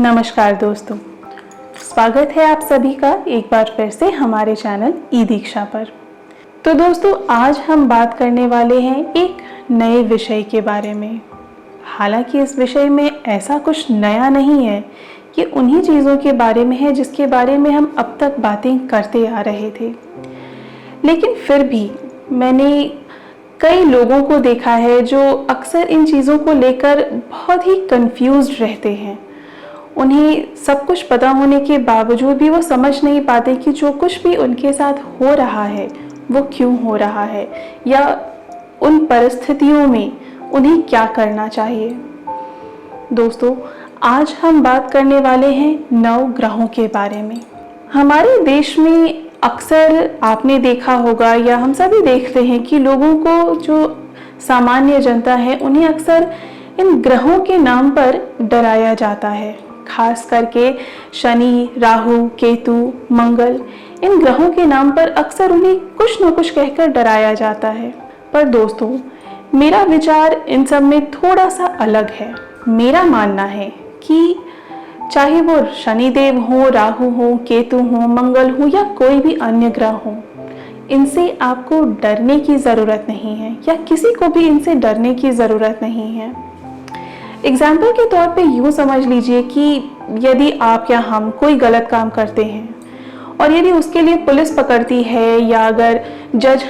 नमस्कार दोस्तों, स्वागत है आप सभी का एक बार फिर से हमारे चैनल ई दीक्षा पर। तो दोस्तों, आज हम बात करने वाले हैं एक नए विषय के बारे में। हालांकि इस विषय में ऐसा कुछ नया नहीं है, ये उन्हीं चीज़ों के बारे में है जिसके बारे में हम अब तक बातें करते आ रहे थे। लेकिन फिर भी मैंने कई लोगों को देखा है जो अक्सर इन चीज़ों को लेकर बहुत ही कंफ्यूज्ड रहते हैं। उन्हें सब कुछ पता होने के बावजूद भी वो समझ नहीं पाते कि जो कुछ भी उनके साथ हो रहा है वो क्यों हो रहा है, या उन परिस्थितियों में उन्हें क्या करना चाहिए। दोस्तों, आज हम बात करने वाले हैं नवग्रहों के बारे में। हमारे देश में अक्सर आपने देखा होगा या हम सभी देखते हैं कि लोगों को, जो सामान्य जनता है, उन्हें अक्सर इन ग्रहों के नाम पर डराया जाता है। खास करके शनि, राहु, केतु, मंगल, इन ग्रहों के नाम पर अक्सर उन्हें कुछ न कुछ कहकर डराया जाता है। पर दोस्तों, मेरा विचार इन सब में थोड़ा सा अलग है। मेरा मानना है कि चाहे वो शनिदेव हो, राहु हो, केतु हो, मंगल हो या कोई भी अन्य ग्रह हो, इनसे आपको डरने की ज़रूरत नहीं है, या किसी को भी इनसे डरने की ज़रूरत नहीं है। एग्जाम्पल के तौर पे यूँ समझ लीजिए कि यदि आप या हम कोई गलत काम करते हैं और यदि उसके लिए पुलिस पकड़ती है या अगर जज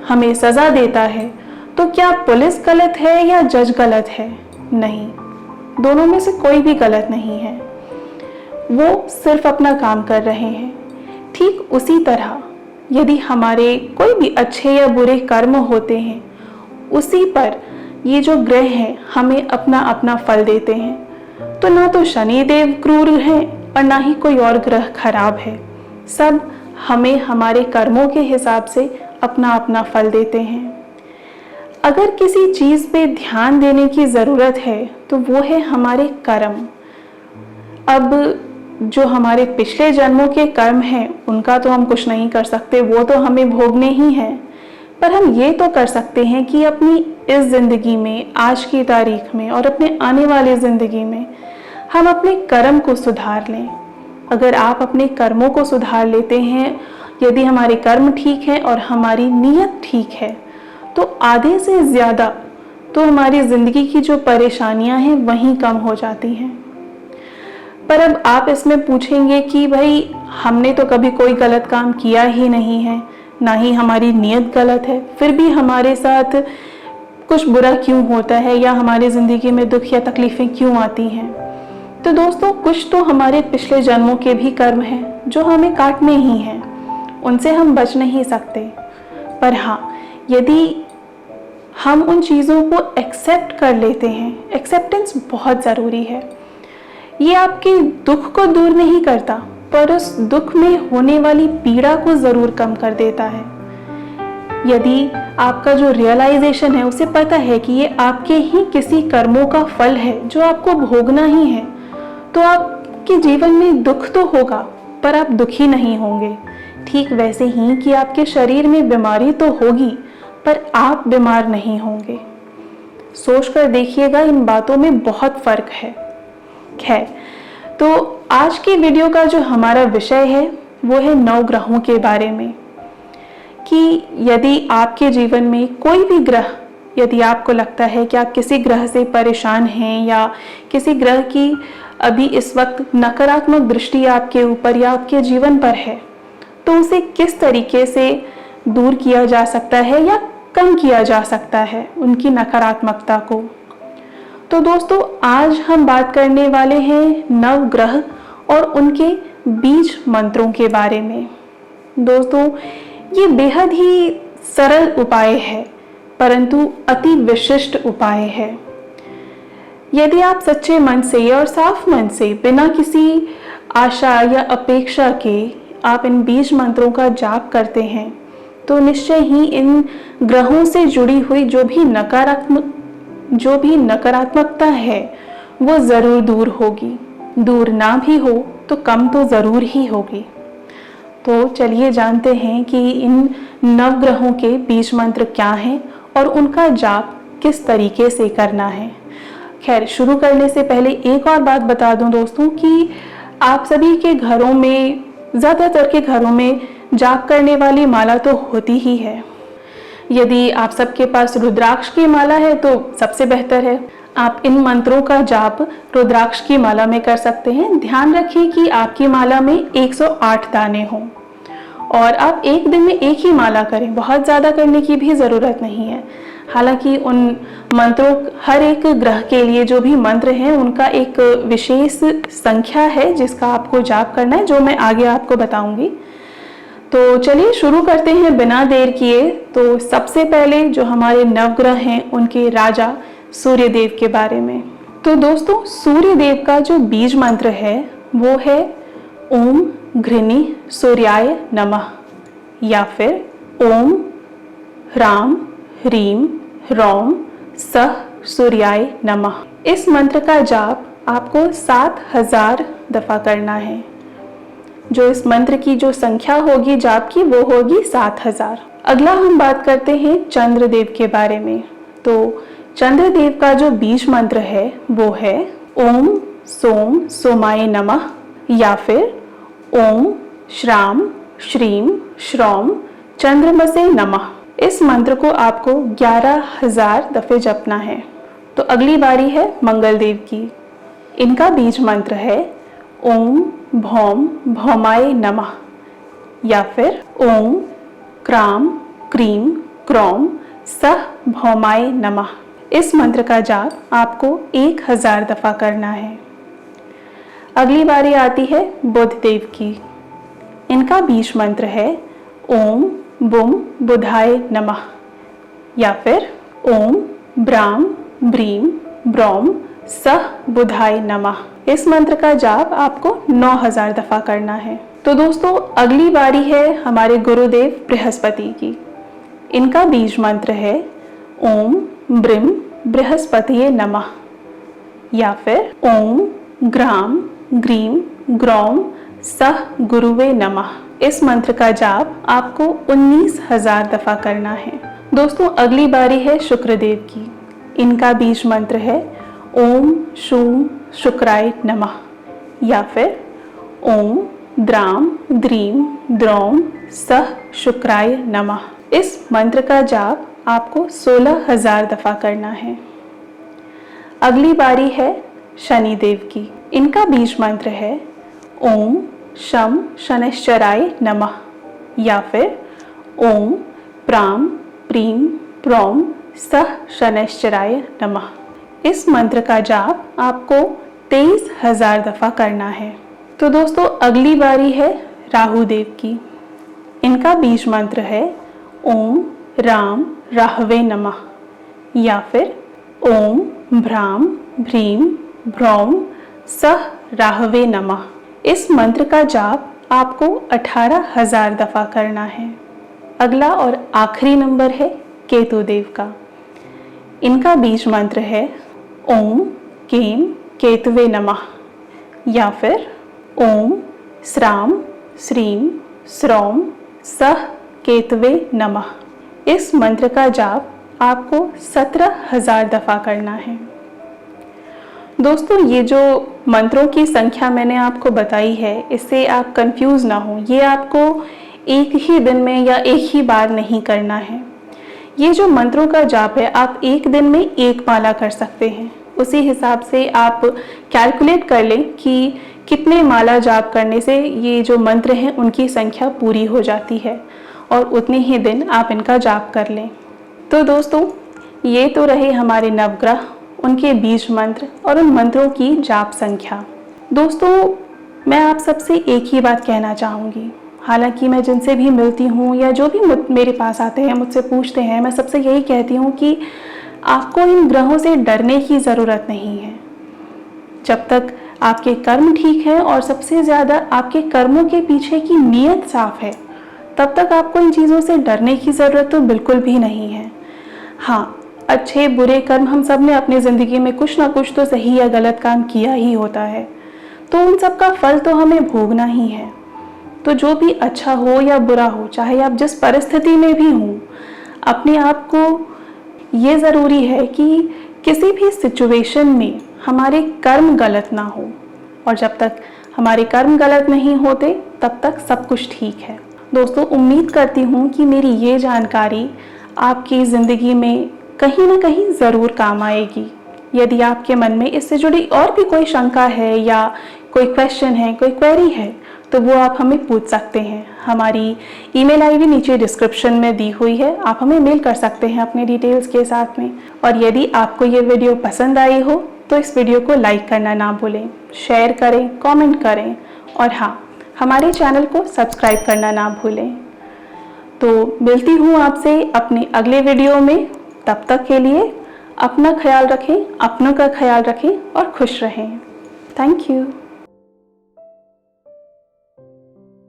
हमें सज़ा देता है, तो क्या पुलिस गलत है या जज गलत है? नहीं, दोनों में से कोई भी गलत नहीं है। वो सिर्फ अपना काम कर रहे हैं। ठीक उसी तरह यदि हमारे कोई भी अच्छे या बुरे कर्म होते हैं, उसी पर ये जो ग्रह हैं हमें अपना अपना फल देते हैं। तो ना तो शनिदेव क्रूर हैं और ना ही कोई और ग्रह खराब है। सब हमें हमारे कर्मों के हिसाब से अपना अपना फल देते हैं। अगर किसी चीज़ पे ध्यान देने की ज़रूरत है तो वो है हमारे कर्म। अब जो हमारे पिछले जन्मों के कर्म हैं उनका तो हम कुछ नहीं कर सकते, वो तो हमें भोगने ही हैं। पर हम ये तो कर सकते हैं कि अपनी इस ज़िंदगी में, आज की तारीख में और अपने आने वाली ज़िंदगी में हम अपने कर्म को सुधार लें। अगर आप अपने कर्मों को सुधार लेते हैं, यदि हमारे कर्म ठीक हैं और हमारी नीयत ठीक है, तो आधे से ज़्यादा तो हमारी ज़िंदगी की जो परेशानियां हैं वहीं कम हो जाती हैं। पर अब आप इसमें पूछेंगे कि भाई, हमने तो कभी कोई गलत काम किया ही नहीं है, ना ही हमारी नीयत गलत है, फिर भी हमारे साथ कुछ बुरा क्यों होता है या हमारी ज़िंदगी में दुख या तकलीफ़ें क्यों आती हैं? तो दोस्तों, कुछ तो हमारे पिछले जन्मों के भी कर्म हैं जो हमें काटने ही हैं, उनसे हम बच नहीं सकते। पर हाँ, यदि हम उन चीज़ों को एक्सेप्ट कर लेते हैं, एक्सेप्टेंस बहुत ज़रूरी है। ये आपके दुख को दूर नहीं करता, पर उस दुख में होने वाली पीड़ा को ज़रूर कम कर देता है। यदि आपका जो रियलाइजेशन है, उसे पता है कि ये आपके ही किसी कर्मों का फल है जो आपको भोगना ही है, तो आपके जीवन में दुख तो होगा पर आप दुखी नहीं होंगे। ठीक वैसे ही कि आपके शरीर में बीमारी तो होगी पर आप बीमार नहीं होंगे। सोच कर देखिएगा, इन बातों में बहुत फ़र्क है। खैर, तो आज की वीडियो का जो हमारा विषय है वो है नवग्रहों के बारे में, कि यदि आपके जीवन में कोई भी ग्रह, यदि आपको लगता है कि आप किसी ग्रह से परेशान हैं या किसी ग्रह की अभी इस वक्त नकारात्मक दृष्टि आपके ऊपर या आपके जीवन पर है, तो उसे किस तरीके से दूर किया जा सकता है या कम किया जा सकता है उनकी नकारात्मकता को। तो दोस्तों, आज हम बात करने वाले हैं नवग्रह और उनके बीज मंत्रों के बारे में। दोस्तों, ये बेहद ही सरल उपाय है, परंतु अति विशिष्ट उपाय है। यदि आप सच्चे मन से और साफ मन से, बिना किसी आशा या अपेक्षा के आप इन बीज मंत्रों का जाप करते हैं, तो निश्चय ही इन ग्रहों से जुड़ी हुई जो भी नकारात्मकता है वो ज़रूर दूर होगी। दूर ना भी हो तो कम तो ज़रूर ही होगी। तो चलिए जानते हैं कि इन नवग्रहों के बीज मंत्र क्या हैं और उनका जाप किस तरीके से करना है। खैर, शुरू करने से पहले एक और बात बता दूं दोस्तों कि आप सभी के घरों में, ज़्यादातर के घरों में जाप करने वाली माला तो होती ही है। यदि आप सबके पास रुद्राक्ष की माला है तो सबसे बेहतर है। आप इन मंत्रों का जाप रुद्राक्ष की माला में कर सकते हैं। ध्यान रखिए कि आपकी माला में 108 दाने हों और आप एक दिन में एक ही माला करें, बहुत ज़्यादा करने की भी ज़रूरत नहीं है। हालांकि उन मंत्रों, हर एक ग्रह के लिए जो भी मंत्र हैं उनका एक विशेष संख्या है जिसका आपको जाप करना है, जो मैं आगे आपको बताऊंगी। तो चलिए शुरू करते हैं बिना देर किए। तो सबसे पहले जो हमारे नवग्रह हैं उनके राजा सूर्य देव के बारे में। तो दोस्तों, सूर्य देव का जो बीज मंत्र है वो है ओम घृणी सूर्याय नमः, या फिर ओम ह्राम ह्रीम ह्रौम सह सूर्याय नमः। इस मंत्र का जाप आपको 7000 दफा करना है। जो इस मंत्र की जो संख्या होगी जाप की वो होगी 7000। अगला हम बात करते हैं चंद्रदेव के बारे में। तो चंद्रदेव का जो बीज मंत्र है वो है ओम सोम सोमाय नमः, या फिर ओम श्राम श्रीम श्रौम चंद्रमसे नमः। इस मंत्र को आपको 11000 दफे जपना है। तो अगली बारी है मंगल देव की। इनका बीज मंत्र है ओम भौम भौमाय नमः, या फिर ओम क्राम क्रीम क्रौम सह भौमाय नमः। इस मंत्र का जाप आपको 1000 दफा करना है। अगली बारी आती है बुध देव की। इनका बीज मंत्र है ओम बुम बुधाय नमः, या फिर ओम ब्राम ब्रीम ब्रौम सह बुधाय नमः। इस मंत्र का जाप आपको 9000 दफा करना है। तो दोस्तों, अगली बारी है हमारे गुरुदेव बृहस्पति की। इनका बीज मंत्र है ओम ब्रिम बृहस्पतिये नमः, या फिर ओम ग्राम ग्रीम ग्रौम सह गुरुवे नमः। इस मंत्र का जाप आपको 19000 दफा करना है। दोस्तों, अगली बारी है शुक्रदेव की। इनका बीज मंत्र है ओम शूम शुक्राय नमः, या फिर ओम द्राम द्रीम द्रौम सह शुक्राय नमः। इस मंत्र का जाप आपको 16000 दफा करना है। अगली बारी है शनिदेव की। इनका बीज मंत्र है ओम शम शनैश्चराय नमः, या फिर ओम प्राम प्रीम प्रौम सह शनैश्चराय नमः। इस मंत्र का जाप आपको 23000 दफा करना है। तो दोस्तों, अगली बारी है राहु देव की। इनका बीज मंत्र है ओम राम राहवे नमः, या फिर ओम भ्राम भ्रीम भ्रौम सह राहवे नमः। इस मंत्र का जाप आपको 18000 दफा करना है। अगला और आखिरी नंबर है केतु देव का। इनका बीज मंत्र है ओम केम केतुवे नमः, या फिर ओम श्राम श्रीम श्रौम सह केतुवे नमः। इस मंत्र का जाप आपको 17000 दफा करना है। दोस्तों, ये जो मंत्रों की संख्या मैंने आपको बताई है, इससे आप कंफ्यूज ना हो। ये आपको एक ही दिन में या एक ही बार नहीं करना है। ये जो मंत्रों का जाप है, आप एक दिन में एक माला कर सकते हैं। उसी हिसाब से आप कैलकुलेट कर लें कि कितने माला जाप करने से ये जो मंत्र हैं उनकी संख्या पूरी हो जाती है, और उतने ही दिन आप इनका जाप कर लें। तो दोस्तों, ये तो रहे हमारे नवग्रह, उनके बीज मंत्र और उन मंत्रों की जाप संख्या। दोस्तों, मैं आप सबसे एक ही बात कहना चाहूँगी। हालांकि मैं जिनसे भी मिलती हूँ या जो भी मेरे पास आते हैं, मुझसे पूछते हैं, मैं सबसे यही कहती हूँ कि आपको इन ग्रहों से डरने की ज़रूरत नहीं है। जब तक आपके कर्म ठीक हैं और सबसे ज़्यादा आपके कर्मों के पीछे की नीयत साफ है, तब तक आपको इन चीज़ों से डरने की ज़रूरत तो बिल्कुल भी नहीं है। हाँ, अच्छे बुरे कर्म हम सब ने अपनी ज़िंदगी में कुछ ना कुछ तो सही या गलत काम किया ही होता है, तो उन सब का फल तो हमें भोगना ही है। तो जो भी अच्छा हो या बुरा हो, चाहे आप जिस परिस्थिति में भी हों, अपने आप को ये ज़रूरी है कि किसी भी सिचुएशन में हमारे कर्म गलत ना हो, और जब तक हमारे कर्म गलत नहीं होते तब तक सब कुछ ठीक है। दोस्तों, उम्मीद करती हूँ कि मेरी ये जानकारी आपकी ज़िंदगी में कहीं ना कहीं ज़रूर काम आएगी। यदि आपके मन में इससे जुड़ी और भी कोई शंका है या कोई क्वेश्चन है, कोई क्वेरी है, तो वो आप हमें पूछ सकते हैं। हमारी ईमेल आईडी नीचे डिस्क्रिप्शन में दी हुई है, आप हमें मेल कर सकते हैं अपने डिटेल्स के साथ में। और यदि आपको ये वीडियो पसंद आई हो तो इस वीडियो को लाइक करना ना भूलें, शेयर करें, कमेंट करें, और हाँ, हमारे चैनल को सब्सक्राइब करना ना भूलें। तो मिलती हूँ आपसे अपने अगले वीडियो में। तब तक के लिए अपना ख्याल रखें, अपनों का ख्याल रखें और खुश रहें। Thank you.